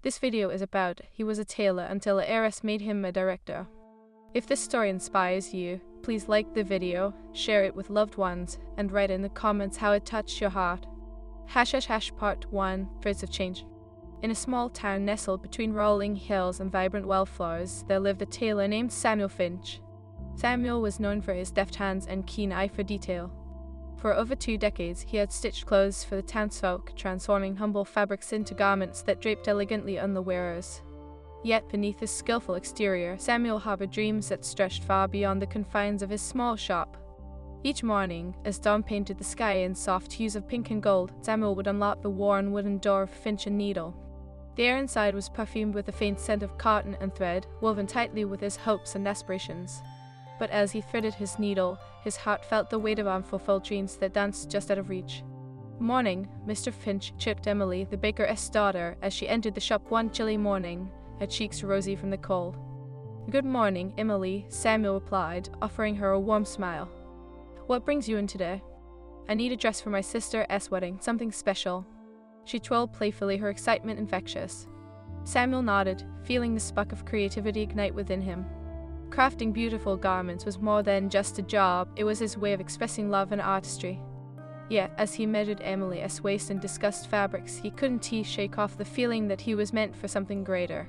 This video is about he was a tailor until a heiress made him a director. If this story inspires you, please like the video, share it with loved ones, and write in the comments how it touched your heart. Part 1 Birds of Change. In a small town nestled between rolling hills and vibrant wildflowers, there lived a tailor named Samuel Finch. Samuel was known for his deft hands and keen eye for detail. For over 2 decades, he had stitched clothes for the townsfolk, transforming humble fabrics into garments that draped elegantly on the wearers. Yet beneath his skillful exterior, Samuel harbored dreams that stretched far beyond the confines of his small shop. Each morning, as dawn painted the sky in soft hues of pink and gold, Samuel would unlock the worn wooden door of Finch and Needle. The air inside was perfumed with a faint scent of cotton and thread, woven tightly with his hopes and aspirations. But as he threaded his needle, his heart felt the weight of unfulfilled dreams that danced just out of reach. Morning, Mr. Finch chirped Emily, the baker's daughter, as she entered the shop one chilly morning, her cheeks rosy from the cold. "Good morning, Emily," Samuel replied, offering her a warm smile. "What brings you in today?" "I need a dress for my sister's wedding, something special." She twirled playfully, her excitement infectious. Samuel nodded, feeling the spark of creativity ignite within him. Crafting beautiful garments was more than just a job, it was his way of expressing love and artistry. Yet, as he measured Emily's waist and discussed fabrics, he couldn't shake off the feeling that he was meant for something greater.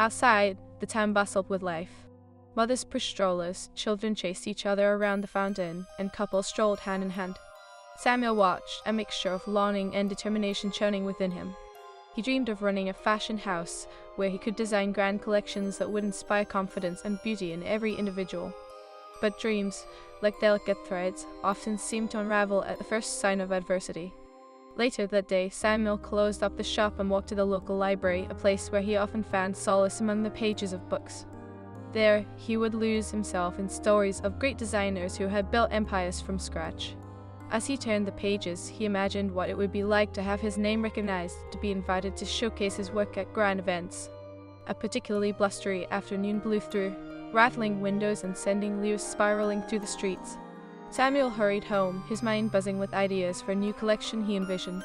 Outside, the town bustled with life. Mothers pushed strollers, children chased each other around the fountain, and couples strolled hand in hand. Samuel watched, a mixture of longing and determination churning within him. He dreamed of running a fashion house where he could design grand collections that would inspire confidence and beauty in every individual. But dreams, like delicate threads, often seem to unravel at the first sign of adversity. Later that day, Samuel closed up the shop and walked to the local library, a place where he often found solace among the pages of books. There, he would lose himself in stories of great designers who had built empires from scratch. As he turned the pages, he imagined what it would be like to have his name recognized, to be invited to showcase his work at grand events. A particularly blustery afternoon blew through, rattling windows and sending leaves spiraling through the streets. Samuel hurried home, his mind buzzing with ideas for a new collection he envisioned.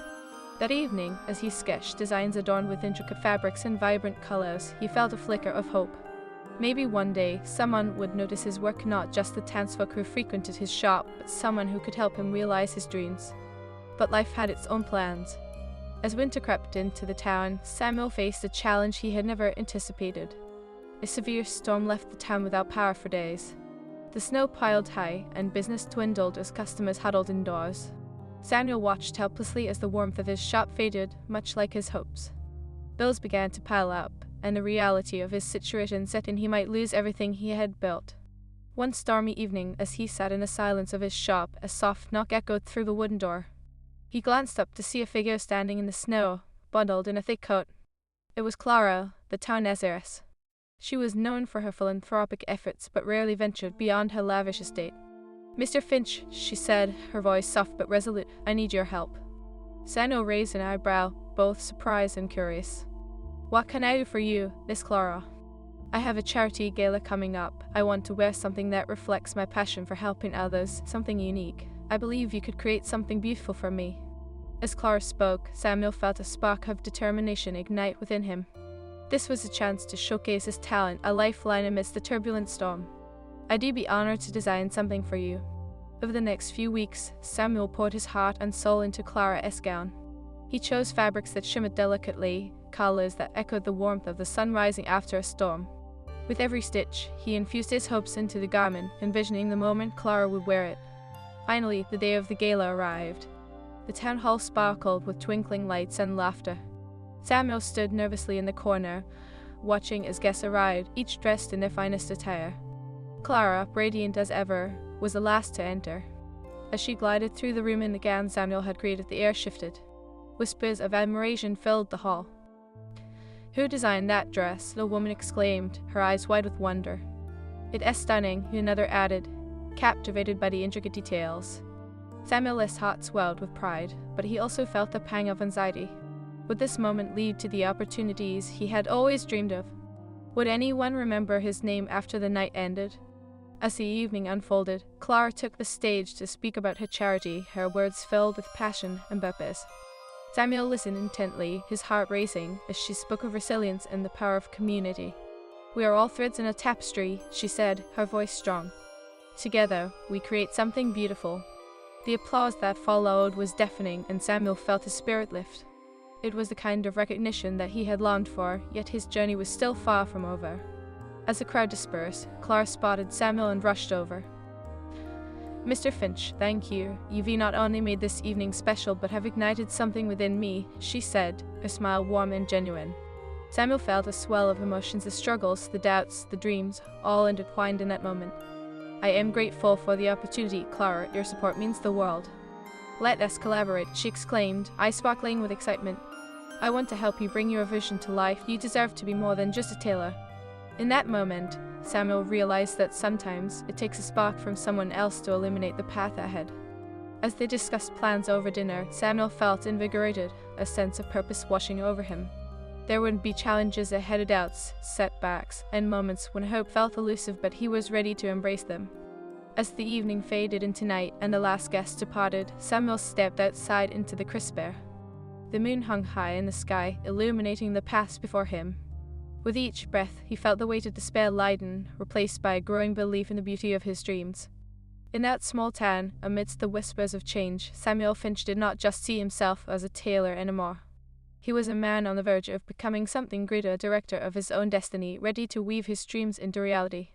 That evening, as he sketched designs adorned with intricate fabrics and vibrant colors, he felt a flicker of hope. Maybe one day, someone would notice his work, not just the townsfolk who frequented his shop, but someone who could help him realize his dreams. But life had its own plans. As winter crept into the town, Samuel faced a challenge he had never anticipated. A severe storm left the town without power for days. The snow piled high, and business dwindled as customers huddled indoors. Samuel watched helplessly as the warmth of his shop faded, much like his hopes. Bills began to pile up, and the reality of his situation set in. He might lose everything he had built. One stormy evening, as he sat in the silence of his shop, a soft knock echoed through the wooden door. He glanced up to see a figure standing in the snow, bundled in a thick coat. It was Clara, the town's heiress. She was known for her philanthropic efforts, but rarely ventured beyond her lavish estate. "Mr. Finch," she said, her voice soft but resolute, "I need your help." Samuel raised an eyebrow, both surprised and curious. "What can I do for you, Miss Clara?" "I have a charity gala coming up. I want to wear something that reflects my passion for helping others, something unique. I believe you could create something beautiful for me." As Clara spoke, Samuel felt a spark of determination ignite within him. This was a chance to showcase his talent, a lifeline amidst the turbulent storm. "I'd be honored to design something for you." Over the next few weeks, Samuel poured his heart and soul into Clara's gown. He chose fabrics that shimmered delicately, colors that echoed the warmth of the sun rising after a storm. With every stitch, he infused his hopes into the garment, envisioning the moment Clara would wear it. Finally, the day of the gala arrived. The town hall sparkled with twinkling lights and laughter. Samuel stood nervously in the corner, watching as guests arrived, each dressed in their finest attire. Clara, radiant as ever, was the last to enter. As she glided through the room in the gown Samuel had created, the air shifted. Whispers of admiration filled the hall. "Who designed that dress?" the woman exclaimed, her eyes wide with wonder. "It's stunning," another added, captivated by the intricate details. Samuel's heart swelled with pride, but he also felt a pang of anxiety. Would this moment lead to the opportunities he had always dreamed of? Would anyone remember his name after the night ended? As the evening unfolded, Clara took the stage to speak about her charity, her words filled with passion and purpose. Samuel listened intently, his heart racing, as she spoke of resilience and the power of community. "We are all threads in a tapestry," she said, her voice strong. "Together, we create something beautiful." The applause that followed was deafening, and Samuel felt his spirit lift. It was the kind of recognition that he had longed for, yet his journey was still far from over. As the crowd dispersed, Clara spotted Samuel and rushed over. "Mr. Finch, thank you. You've not only made this evening special but have ignited something within me," she said, her smile warm and genuine. Samuel felt a swell of emotions, the struggles, the doubts, the dreams, all intertwined in that moment. "I am grateful for the opportunity, Clara. Your support means the world." "Let us collaborate," she exclaimed, eyes sparkling with excitement. "I want to help you bring your vision to life. You deserve to be more than just a tailor." In that moment, Samuel realized that sometimes it takes a spark from someone else to illuminate the path ahead. As they discussed plans over dinner, Samuel felt invigorated, a sense of purpose washing over him. There would be challenges ahead, doubts, setbacks, and moments when hope felt elusive, but he was ready to embrace them. As the evening faded into night and the last guest departed, Samuel stepped outside into the crisp air. The moon hung high in the sky, illuminating the paths before him. With each breath, he felt the weight of despair lighten, replaced by a growing belief in the beauty of his dreams. In that small town, amidst the whispers of change, Samuel Finch did not just see himself as a tailor anymore. He was a man on the verge of becoming something greater, a director of his own destiny, ready to weave his dreams into reality.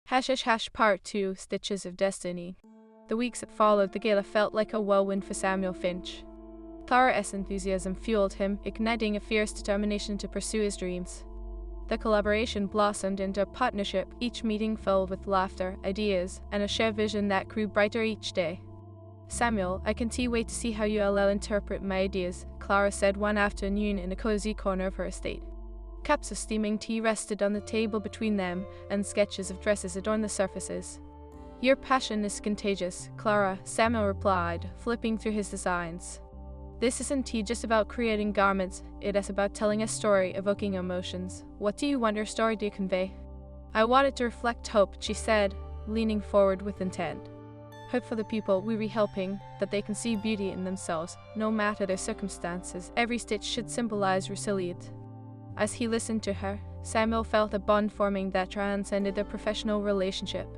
Part 2, Stitches of Destiny. The weeks that followed the gala felt like a whirlwind for Samuel Finch. Clara's enthusiasm fueled him, igniting a fierce determination to pursue his dreams. The collaboration blossomed into a partnership, each meeting filled with laughter, ideas, and a shared vision that grew brighter each day. "Samuel, I can't wait to see how you'll interpret my ideas," Clara said one afternoon in a cozy corner of her estate. Cups of steaming tea rested on the table between them, and sketches of dresses adorned the surfaces. "Your passion is contagious, Clara," Samuel replied, flipping through his designs. "This isn't just about creating garments, it is about telling a story, evoking emotions. What do you want your story to convey?" "I want it to reflect hope," she said, leaning forward with intent. "Hope for the people we be helping, that they can see beauty in themselves, no matter their circumstances. Every stitch should symbolize resilience." As he listened to her, Samuel felt a bond forming that transcended their professional relationship.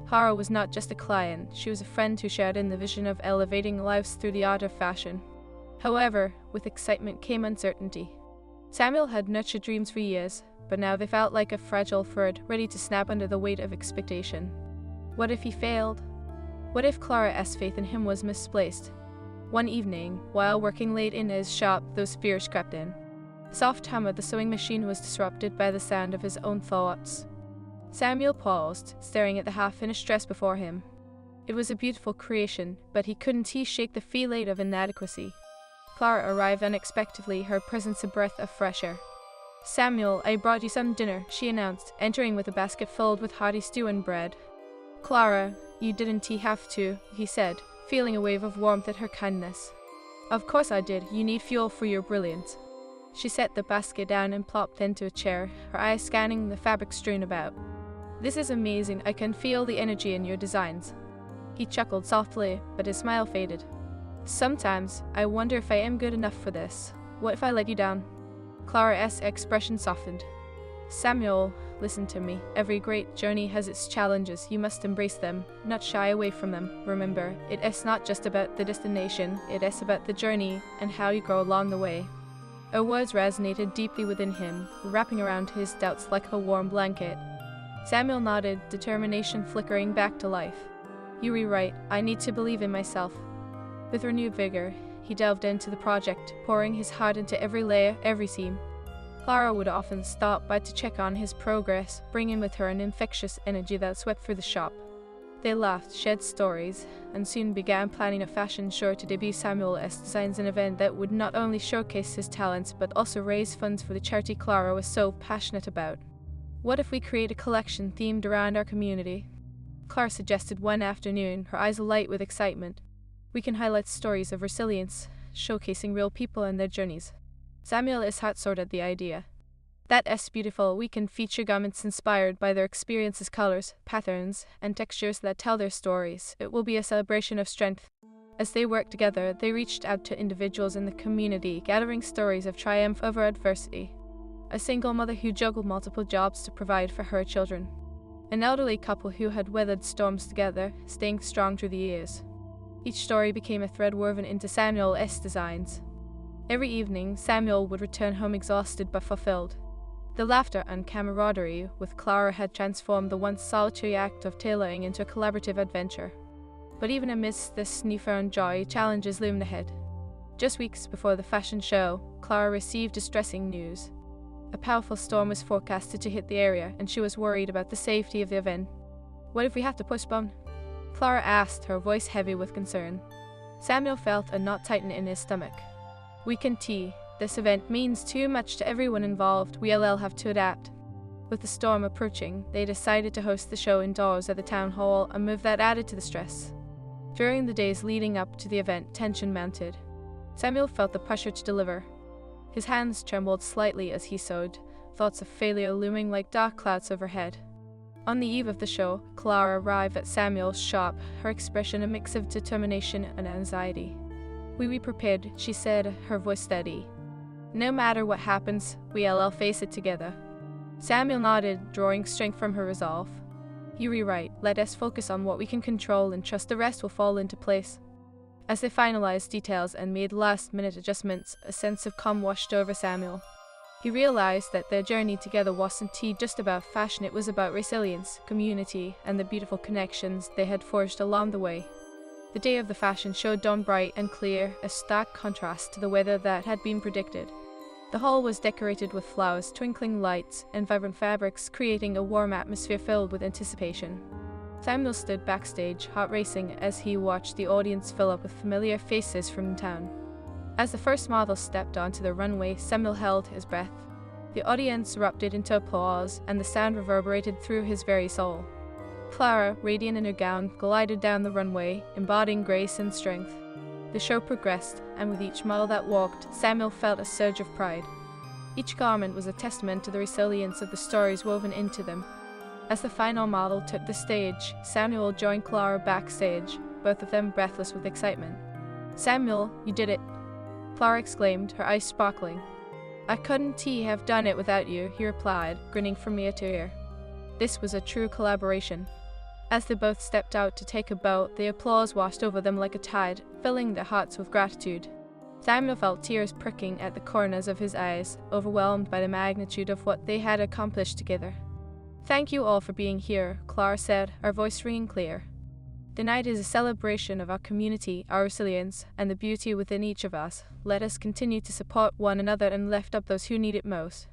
Clara was not just a client, she was a friend who shared in the vision of elevating lives through the art of fashion. However, with excitement came uncertainty. Samuel had nurtured dreams for years, but now they felt like a fragile thread, ready to snap under the weight of expectation. What if he failed? What if Clara's faith in him was misplaced? One evening, while working late in his shop, those fears crept in. The soft hum of the sewing machine was disrupted by the sound of his own thoughts. Samuel paused, staring at the half-finished dress before him. It was a beautiful creation, but he couldn't shake the feeling of inadequacy. Clara arrived unexpectedly, her presence a breath of fresh air. "Samuel, I brought you some dinner," she announced, entering with a basket filled with hearty stew and bread. "Clara, you didn't have to," he said, feeling a wave of warmth at her kindness. "Of course I did. You need fuel for your brilliance." She set the basket down and plopped into a chair, her eyes scanning the fabric strewn about. "This is amazing. I can feel the energy in your designs." He chuckled softly, but his smile faded. "Sometimes, I wonder if I am good enough for this. What if I let you down?" Clara's expression softened. "Samuel, listen to me. Every great journey has its challenges. You must embrace them, not shy away from them. Remember, it is not just about the destination, it is about the journey and how you grow along the way." Her words resonated deeply within him, wrapping around his doubts like a warm blanket. Samuel nodded, determination flickering back to life. "You were right. I need to believe in myself." With renewed vigor, he delved into the project, pouring his heart into every layer, every seam. Clara would often stop by to check on his progress, bringing with her an infectious energy that swept through the shop. They laughed, shared stories, and soon began planning a fashion show to debut Samuel's designs, an event that would not only showcase his talents but also raise funds for the charity Clara was so passionate about. "What if we create a collection themed around our community?" Clara suggested one afternoon, her eyes alight with excitement. "We can highlight stories of resilience, showcasing real people and their journeys." Samuel's heart soared at the idea. "That is beautiful. We can feature garments inspired by their experiences, colors, patterns, and textures that tell their stories. It will be a celebration of strength." As they worked together, they reached out to individuals in the community, gathering stories of triumph over adversity. A single mother who juggled multiple jobs to provide for her children. An elderly couple who had weathered storms together, staying strong through the years. Each story became a thread woven into Samuel's designs. Every evening, Samuel would return home exhausted but fulfilled. The laughter and camaraderie with Clara had transformed the once solitary act of tailoring into a collaborative adventure. But even amidst this newfound joy, challenges loomed ahead. Just weeks before the fashion show, Clara received distressing news. A powerful storm was forecasted to hit the area, and she was worried about the safety of the event. "What if we have to postpone?" Clara asked, her voice heavy with concern. Samuel felt a knot tighten in his stomach. "We can't. This event means too much to everyone involved. We'll have to adapt." With the storm approaching, they decided to host the show indoors at the town hall, a move that added to the stress. During the days leading up to the event, tension mounted. Samuel felt the pressure to deliver. His hands trembled slightly as he sewed, thoughts of failure looming like dark clouds overhead. On the eve of the show, Clara arrived at Samuel's shop, her expression a mix of determination and anxiety. "We be prepared," she said, her voice steady. "No matter what happens, we'll face it together." Samuel nodded, drawing strength from her resolve. "You're right, let us focus on what we can control and trust the rest will fall into place." As they finalized details and made last-minute adjustments, a sense of calm washed over Samuel. He realized that their journey together wasn't just about fashion, it was about resilience, community, and the beautiful connections they had forged along the way. The day of the fashion show dawned bright and clear, a stark contrast to the weather that had been predicted. The hall was decorated with flowers, twinkling lights, and vibrant fabrics, creating a warm atmosphere filled with anticipation. Samuel stood backstage, heart racing as he watched the audience fill up with familiar faces from town. As the first model stepped onto the runway, Samuel held his breath. The audience erupted into applause, and the sound reverberated through his very soul. Clara, radiant in her gown, glided down the runway, embodying grace and strength. The show progressed, and with each model that walked, Samuel felt a surge of pride. Each garment was a testament to the resilience of the stories woven into them. As the final model took the stage, Samuel joined Clara backstage, both of them breathless with excitement. "Samuel, you did it!" Clara exclaimed, her eyes sparkling. "I couldn't have done it without you," he replied, grinning from ear to ear. This was a true collaboration. As they both stepped out to take a bow, the applause washed over them like a tide, filling their hearts with gratitude. Samuel felt tears pricking at the corners of his eyes, overwhelmed by the magnitude of what they had accomplished together. "Thank you all for being here," Clara said, her voice ringing clear. "The night is a celebration of our community, our resilience, and the beauty within each of us. Let us continue to support one another and lift up those who need it most."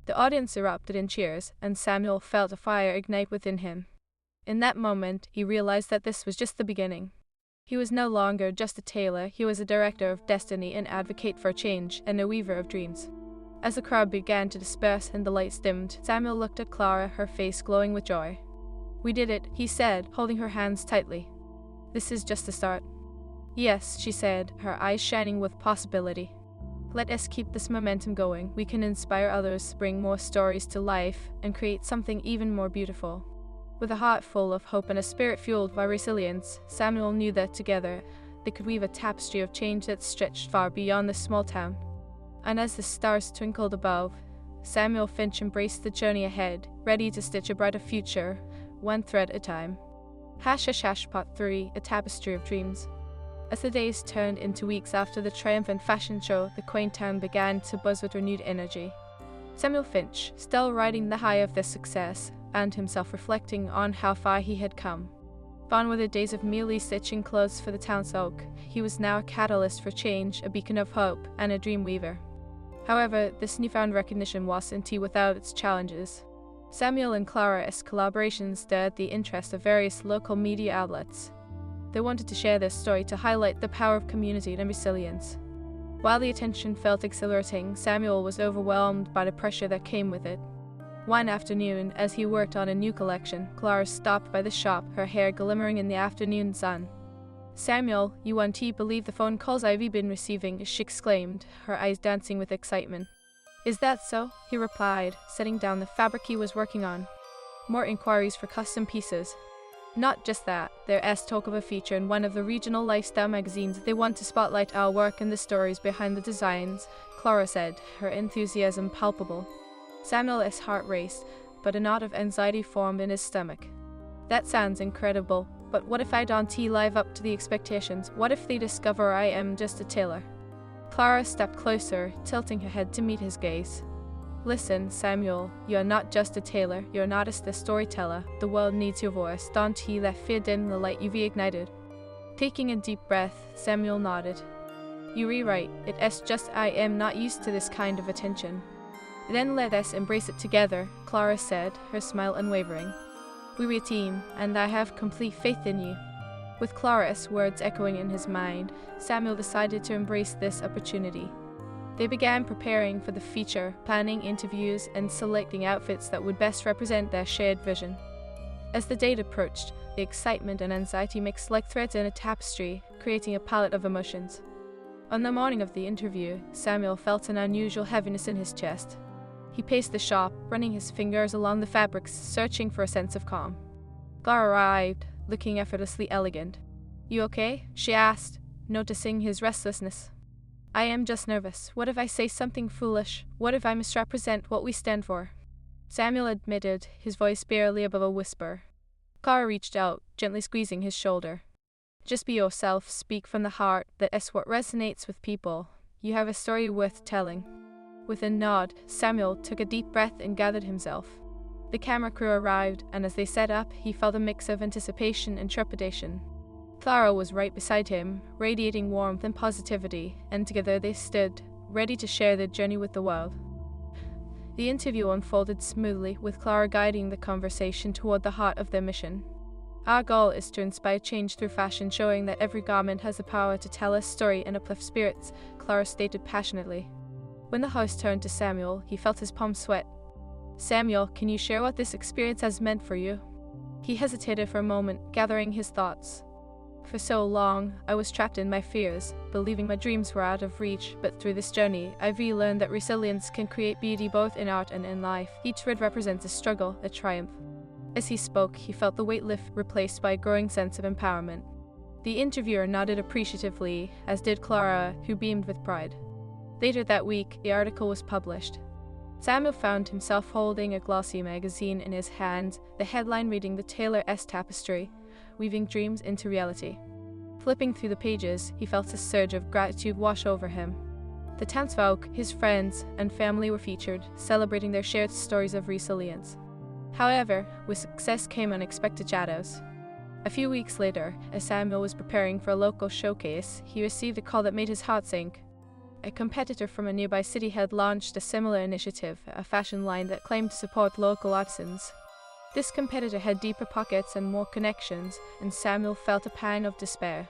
The audience erupted in cheers, and Samuel felt a fire ignite within him. In that moment, he realized that this was just the beginning. He was no longer just a tailor, he was a director of destiny, an advocate for change, and a weaver of dreams. As the crowd began to disperse and the lights dimmed, Samuel looked at Clara, her face glowing with joy. "We did it," he said, holding her hands tightly. "This is just the start." "Yes," she said, her eyes shining with possibility. "Let us keep this momentum going. We can inspire others, bring more stories to life, and create something even more beautiful." With a heart full of hope and a spirit fueled by resilience, Samuel knew that together they could weave a tapestry of change that stretched far beyond the small town. And as the stars twinkled above, Samuel Finch embraced the journey ahead, ready to stitch a brighter future, one thread at a time. Part 3, A Tapestry of Dreams. As the days turned into weeks after the triumphant fashion show, the quaint town began to buzz with renewed energy. Samuel Finch, still riding the high of this success, found himself reflecting on how far he had come. Gone were the days of merely stitching clothes for the townsfolk. He was now a catalyst for change, a beacon of hope, and a dream weaver. However, this newfound recognition wasn't without its challenges. Samuel and Clara's collaboration stirred the interest of various local media outlets. They wanted to share their story to highlight the power of community and resilience. While the attention felt exhilarating, Samuel was overwhelmed by the pressure that came with it. One afternoon, as he worked on a new collection, Clara stopped by the shop, her hair glimmering in the afternoon sun. "Samuel, you won't believe the phone calls I've been receiving," she exclaimed, her eyes dancing with excitement. "Is that so?" he replied, setting down the fabric he was working on. "More inquiries for custom pieces." Not just that, they're asked talk of a feature in one of the regional lifestyle magazines. They want to spotlight our work and the stories behind the designs, Clara said, her enthusiasm palpable. Samuel's heart raced, but a knot of anxiety formed in his stomach. That sounds incredible, but what if I don't live up to the expectations? What if they discover I am just a tailor? Clara stepped closer, tilting her head to meet his gaze. Listen, Samuel, you are not just a tailor, you're an artist, a storyteller. The world needs your voice. Don't let fear dim the light you've ignited. Taking a deep breath, Samuel nodded. You rewrite, it's just I am not used to this kind of attention. Then let us embrace it together, Clara said, her smile unwavering. We're a team, and I have complete faith in you. With Clara's words echoing in his mind, Samuel decided to embrace this opportunity. They began preparing for the feature, planning interviews, and selecting outfits that would best represent their shared vision. As the date approached, the excitement and anxiety mixed like threads in a tapestry, creating a palette of emotions. On the morning of the interview, Samuel felt an unusual heaviness in his chest. He paced the shop, running his fingers along the fabrics, searching for a sense of calm. Clara arrived, looking effortlessly elegant. You okay? She asked, noticing his restlessness. I am just nervous. What if I say something foolish? What if I misrepresent what we stand for? Samuel admitted, his voice barely above a whisper. Clara reached out, gently squeezing his shoulder. Just be yourself, speak from the heart, that's what resonates with people. You have a story worth telling. With a nod, Samuel took a deep breath and gathered himself. The camera crew arrived, and as they set up, he felt a mix of anticipation and trepidation. Clara was right beside him, radiating warmth and positivity, and together they stood, ready to share their journey with the world. The interview unfolded smoothly, with Clara guiding the conversation toward the heart of their mission. Our goal is to inspire change through fashion, showing that every garment has the power to tell a story and uplift spirits, Clara stated passionately. When the host turned to Samuel, he felt his palms sweat. Samuel, can you share what this experience has meant for you? He hesitated for a moment, gathering his thoughts. For so long, I was trapped in my fears, believing my dreams were out of reach, but through this journey, I've relearned that resilience can create beauty both in art and in life. Each thread represents a struggle, a triumph. As he spoke, he felt the weight lift, replaced by a growing sense of empowerment. The interviewer nodded appreciatively, as did Clara, who beamed with pride. Later that week, the article was published. Samuel found himself holding a glossy magazine in his hands, the headline reading "The Tailor's Tapestry, Weaving Dreams into Reality." Flipping through the pages, he felt a surge of gratitude wash over him. The townsfolk, his friends, and family were featured, celebrating their shared stories of resilience. However, with success came unexpected shadows. A few weeks later, as Samuel was preparing for a local showcase, he received a call that made his heart sink. A competitor from a nearby city had launched a similar initiative, a fashion line that claimed to support local artisans. This competitor had deeper pockets and more connections, and Samuel felt a pang of despair.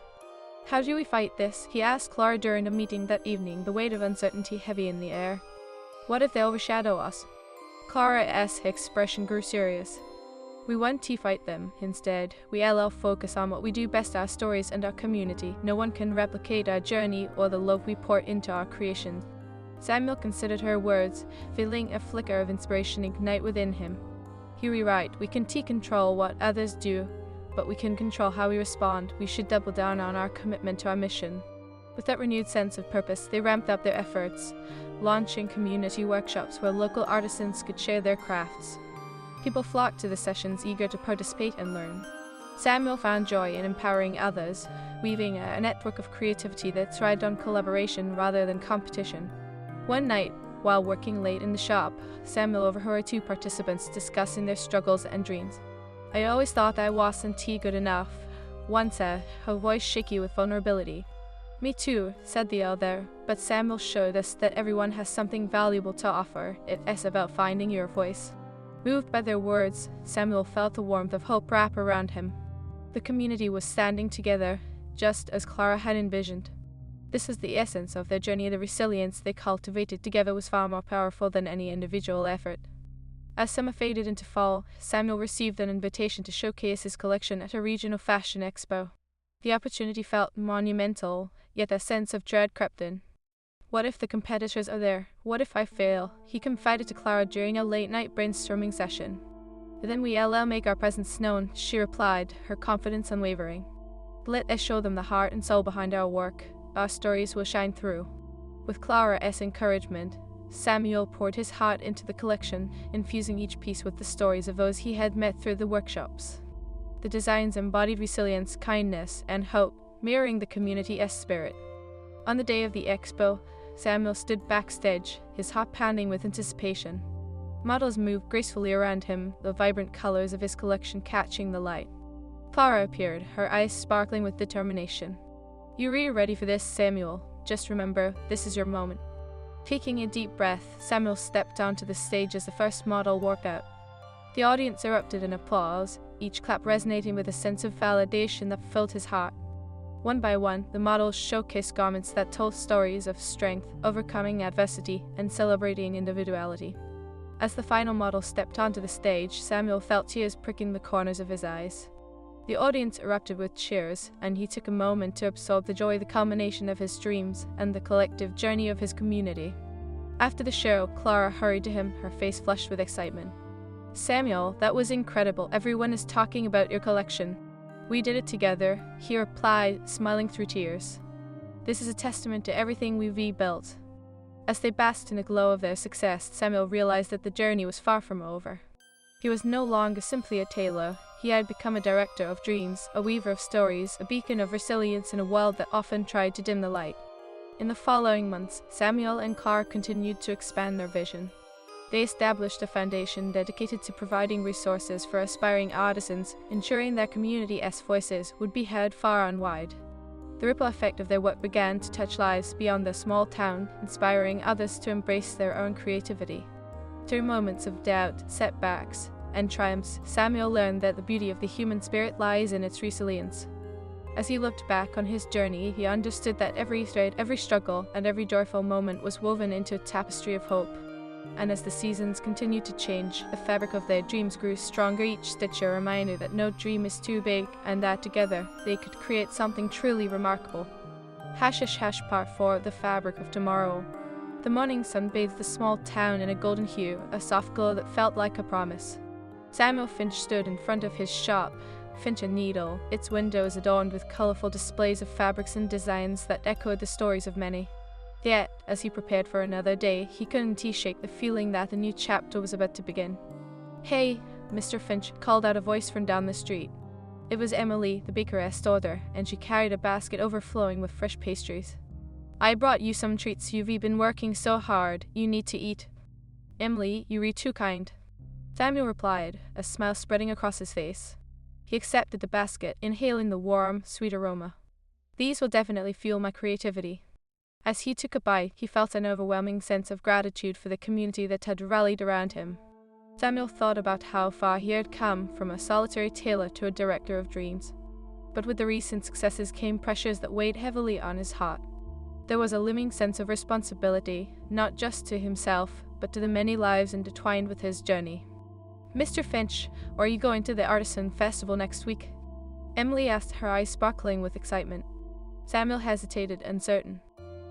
How do we fight this? He asked Clara during a meeting that evening, the weight of uncertainty heavy in the air. What if they overshadow us? Clara's expression grew serious. We won't fight them. Instead, we allow focus on what we do best, our stories and our community. No one can replicate our journey or the love we pour into our creations. Samuel considered her words, feeling a flicker of inspiration ignite within him. He rewrite, we can control what others do, but we can control how we respond. We should double down on our commitment to our mission. With that renewed sense of purpose, they ramped up their efforts, launching community workshops where local artisans could share their crafts. People flocked to the sessions, eager to participate and learn. Samuel found joy in empowering others, weaving a network of creativity that thrived on collaboration rather than competition. One night, while working late in the shop, Samuel overheard two participants discussing their struggles and dreams. I always thought I wasn't good enough, one said, her voice shaky with vulnerability. Me too, said the other, but Samuel showed us that everyone has something valuable to offer. It's about finding your voice. Moved by their words, Samuel felt the warmth of hope wrap around him. The community was standing together, just as Clara had envisioned. This was the essence of their journey. The resilience they cultivated together was far more powerful than any individual effort. As summer faded into fall, Samuel received an invitation to showcase his collection at a regional fashion expo. The opportunity felt monumental, yet a sense of dread crept in. What if the competitors are there? What if I fail? He confided to Clara during a late-night brainstorming session. Then we'll make our presence known, she replied, her confidence unwavering. Let us show them the heart and soul behind our work. Our stories will shine through. With Clara's encouragement, Samuel poured his heart into the collection, infusing each piece with the stories of those he had met through the workshops. The designs embodied resilience, kindness, and hope, mirroring the community's spirit. On the day of the expo, Samuel stood backstage, his heart pounding with anticipation. Models moved gracefully around him, the vibrant colors of his collection catching the light. Clara appeared, her eyes sparkling with determination. "You're really ready for this, Samuel. Just remember, this is your moment." Taking a deep breath, Samuel stepped onto the stage as the first model walked out. The audience erupted in applause, each clap resonating with a sense of validation that filled his heart. One by one, the models showcased garments that told stories of strength, overcoming adversity, and celebrating individuality. As the final model stepped onto the stage, Samuel felt tears pricking the corners of his eyes. The audience erupted with cheers, and he took a moment to absorb the joy, the culmination of his dreams, and the collective journey of his community. After the show, Clara hurried to him, her face flushed with excitement. "Samuel, that was incredible. Everyone is talking about your collection." "We did it together," he replied, smiling through tears. "This is a testament to everything we've rebuilt." As they basked in the glow of their success, Samuel realized that the journey was far from over. He was no longer simply a tailor. He had become a director of dreams, a weaver of stories, a beacon of resilience in a world that often tried to dim the light. In the following months, Samuel and Clara continued to expand their vision. They established a foundation dedicated to providing resources for aspiring artisans, ensuring their community's voices would be heard far and wide. The ripple effect of their work began to touch lives beyond their small town, inspiring others to embrace their own creativity. Through moments of doubt, setbacks, and triumphs, Samuel learned that the beauty of the human spirit lies in its resilience. As he looked back on his journey, he understood that every thread, every struggle, and every joyful moment was woven into a tapestry of hope. And as the seasons continued to change, the fabric of their dreams grew stronger, each stitch a reminder that no dream is too big, and that together they could create something truly remarkable. # Part 4 The Fabric of Tomorrow. The morning sun bathed the small town in a golden hue, a soft glow that felt like a promise. Samuel Finch stood in front of his shop, Finch & Needle, its windows adorned with colorful displays of fabrics and designs that echoed the stories of many. Yet, as he prepared for another day, he couldn't shake the feeling that a new chapter was about to begin. "Hey, Mr. Finch," called out a voice from down the street. It was Emily, the baker's daughter, and she carried a basket overflowing with fresh pastries. "I brought you some treats. You've been working so hard. You need to eat." "Emily, you're too kind," Samuel replied, a smile spreading across his face. He accepted the basket, inhaling the warm, sweet aroma. "These will definitely fuel my creativity." As he took a bite, he felt an overwhelming sense of gratitude for the community that had rallied around him. Samuel thought about how far he had come from a solitary tailor to a director of dreams. But with the recent successes came pressures that weighed heavily on his heart. There was a looming sense of responsibility, not just to himself, but to the many lives intertwined with his journey. "Mr. Finch, are you going to the Artisan Festival next week?" Emily asked, her eyes sparkling with excitement. Samuel hesitated, uncertain.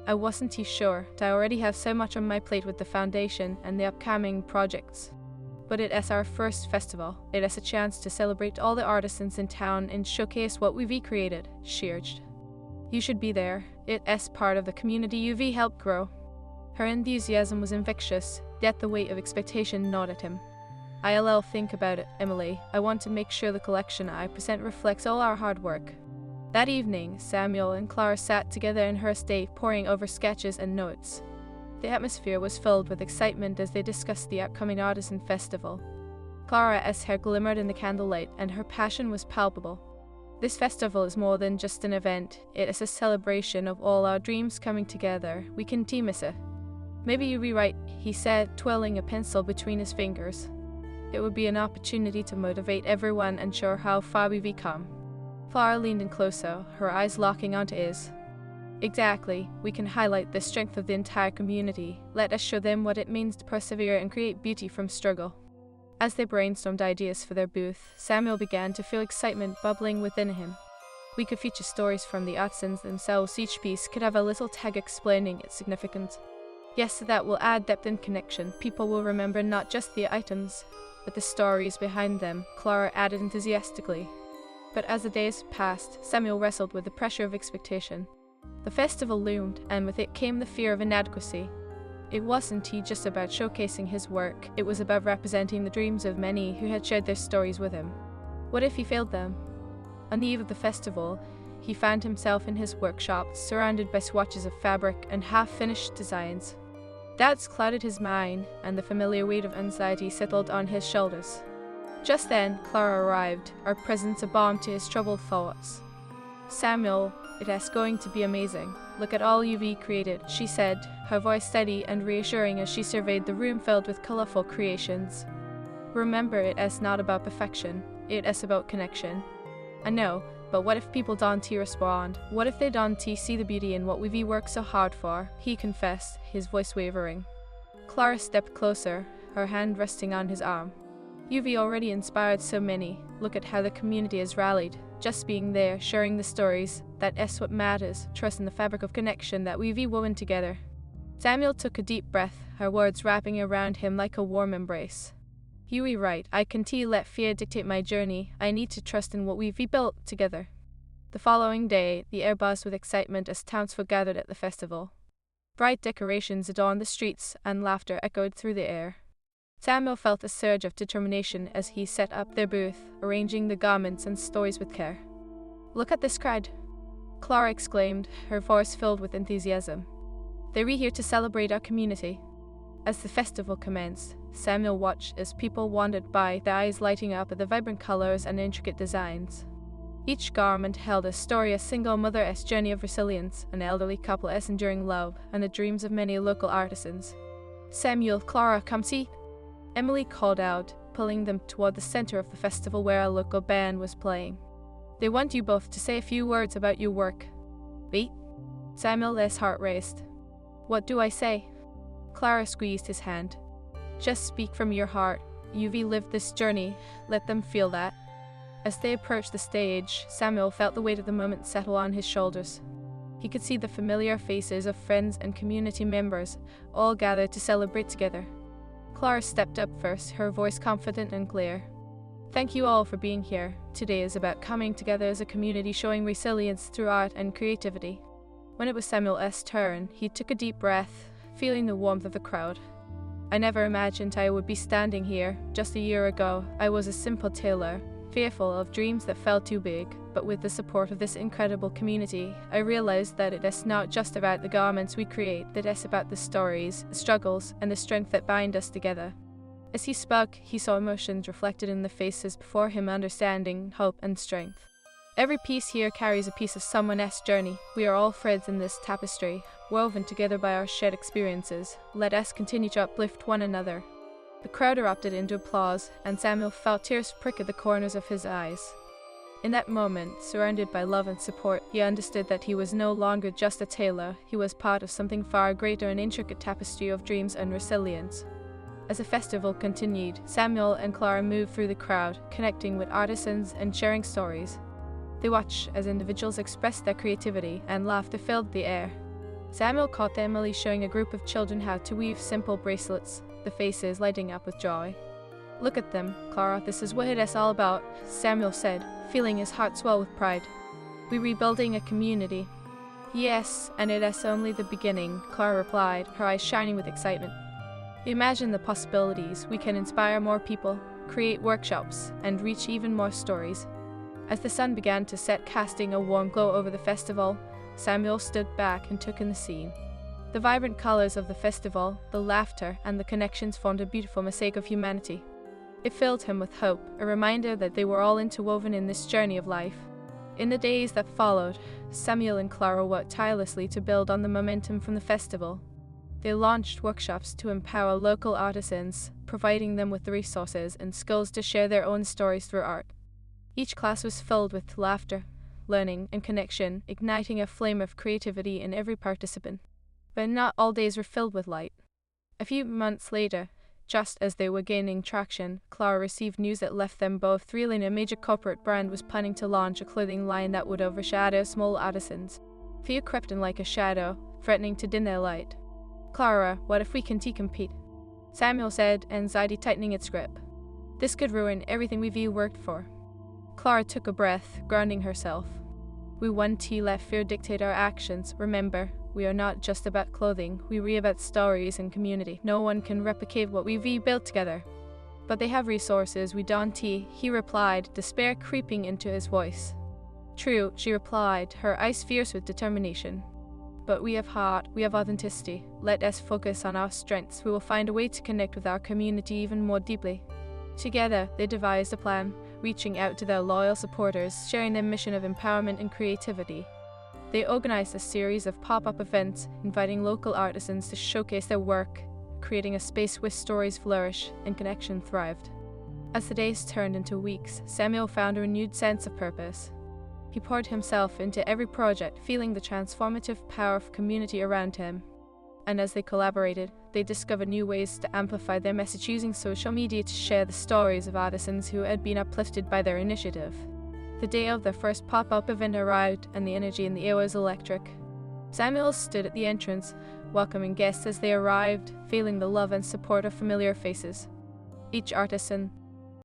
"I wasn't too sure. I already have so much on my plate with the foundation and the upcoming projects. But it is our first festival. It is a chance to celebrate all the artisans in town and showcase what we've recreated," she urged. "You should be there. It is part of the community you've helped grow." Her enthusiasm was infectious, yet the weight of expectation gnawed at him. "I'll think about it, Emily. I want to make sure the collection I present reflects all our hard work." That evening, Samuel and Clara sat together in her estate, poring over sketches and notes. The atmosphere was filled with excitement as they discussed the upcoming Artisan Festival. Clara's hair glimmered in the candlelight, and her passion was palpable. "This festival is more than just an event. It is a celebration of all our dreams coming together. We can miss it." "Maybe you'll be right," he said, twirling a pencil between his fingers. "It would be an opportunity to motivate everyone and show how far we've come." Clara leaned in closer, her eyes locking onto his. "Exactly. We can highlight the strength of the entire community. Let us show them what it means to persevere and create beauty from struggle." As they brainstormed ideas for their booth, Samuel began to feel excitement bubbling within him. "We could feature stories from the artisans themselves. Each piece could have a little tag explaining its significance. Yes, that will add depth and connection. People will remember not just the items, but the stories behind them, Clara added enthusiastically. But as the days passed, Samuel wrestled with the pressure of expectation. The festival loomed, and with it came the fear of inadequacy. It wasn't just about showcasing his work, it was about representing the dreams of many who had shared their stories with him. What if he failed them? On the eve of the festival, he found himself in his workshop, surrounded by swatches of fabric and half-finished designs. Doubts clouded his mind, and the familiar weight of anxiety settled on his shoulders. Just then, Clara arrived, her presence a balm to his troubled thoughts. "Samuel, it's going to be amazing. Look at all you've created," she said, her voice steady and reassuring as she surveyed the room filled with colorful creations. "Remember, it's not about perfection, it's about connection." "I know, but what if people don't respond? What if they don't see the beauty in what we've worked so hard for?" he confessed, his voice wavering. Clara stepped closer, her hand resting on his arm. "You've already inspired so many. Look at how the community has rallied. Just being there, sharing the stories, that's what matters. Trust in the fabric of connection that we've woven together." Samuel took a deep breath, her words wrapping around him like a warm embrace. "You're right, I can't let fear dictate my journey. I need to trust in what we've built together." The following day, the air buzzed with excitement as townsfolk gathered at the festival. Bright decorations adorned the streets, and laughter echoed through the air. Samuel felt a surge of determination as he set up their booth, arranging the garments and stories with care. "Look at this crowd!" Clara exclaimed, her voice filled with enthusiasm. "They're here to celebrate our community." As the festival commenced, Samuel watched as people wandered by, their eyes lighting up at the vibrant colors and intricate designs. Each garment held a story, a single mother's journey of resilience, an elderly couple's enduring love, and the dreams of many local artisans. "Samuel, Clara, come see!" Emily called out, pulling them toward the center of the festival where a local band was playing. "They want you both to say a few words about your work." "Wait." Samuel's heart raced. "What do I say?" Clara squeezed his hand. "Just speak from your heart. You've lived this journey. Let them feel that." As they approached the stage, Samuel felt the weight of the moment settle on his shoulders. He could see the familiar faces of friends and community members, all gathered to celebrate together. Clara stepped up first, her voice confident and clear. "Thank you all for being here. Today is about coming together as a community, showing resilience through art and creativity." When it was Samuel's turn, he took a deep breath, feeling the warmth of the crowd. "I never imagined I would be standing here. Just a year ago, I was a simple tailor, fearful of dreams that felt too big, but with the support of this incredible community, I realized that it is not just about the garments we create, that it's about the stories, the struggles, and the strength that bind us together." As he spoke, he saw emotions reflected in the faces before him, understanding, hope, and strength. "Every piece here carries a piece of someone's journey. We are all threads in this tapestry, woven together by our shared experiences. Let us continue to uplift one another." The crowd erupted into applause, and Samuel felt tears prick at the corners of his eyes. In that moment, surrounded by love and support, he understood that he was no longer just a tailor. He was part of something far greater, an intricate tapestry of dreams and resilience. As the festival continued, Samuel and Clara moved through the crowd, connecting with artisans and sharing stories. They watched as individuals expressed their creativity, and laughter filled the air. Samuel caught Emily showing a group of children how to weave simple bracelets, the faces lighting up with joy. "Look at them, Clara, this is what it's all about," Samuel said, feeling his heart swell with pride. "We're rebuilding a community." "Yes, and it's only the beginning," Clara replied, her eyes shining with excitement. "Imagine the possibilities. We can inspire more people, create workshops, and reach even more stories." As the sun began to set, casting a warm glow over the festival, Samuel stood back and took in the scene. The vibrant colors of the festival, the laughter, and the connections formed a beautiful mosaic of humanity. It filled him with hope, a reminder that they were all interwoven in this journey of life. In the days that followed, Samuel and Clara worked tirelessly to build on the momentum from the festival. They launched workshops to empower local artisans, providing them with the resources and skills to share their own stories through art. Each class was filled with laughter, learning, and connection, igniting a flame of creativity in every participant. But not all days were filled with light. A few months later, just as they were gaining traction, Clara received news that left them both thrilling. A major corporate brand was planning to launch a clothing line that would overshadow small artisans. Fear crept in like a shadow, threatening to dim their light. "Clara, what if we can't compete?" Samuel said, anxiety tightening its grip. This could ruin everything we've worked for. Clara took a breath, grounding herself. We won't let fear dictate our actions. Remember, we are not just about clothing, we are about stories and community. No one can replicate what we've built together. But they have resources we don't, he replied, despair creeping into his voice. True, she replied, her eyes fierce with determination. But we have heart, we have authenticity. Let us focus on our strengths. We will find a way to connect with our community even more deeply. Together, they devised a plan, reaching out to their loyal supporters, sharing their mission of empowerment and creativity. They organized a series of pop-up events, inviting local artisans to showcase their work, creating a space where stories flourish and connection thrived. As the days turned into weeks, Samuel found a renewed sense of purpose. He poured himself into every project, feeling the transformative power of community around him. And as they collaborated, they discovered new ways to amplify their message, using social media to share the stories of artisans who had been uplifted by their initiative. The day of their first pop-up event arrived, and the energy in the air was electric. Samuel stood at the entrance, welcoming guests as they arrived, feeling the love and support of familiar faces. Each artisan,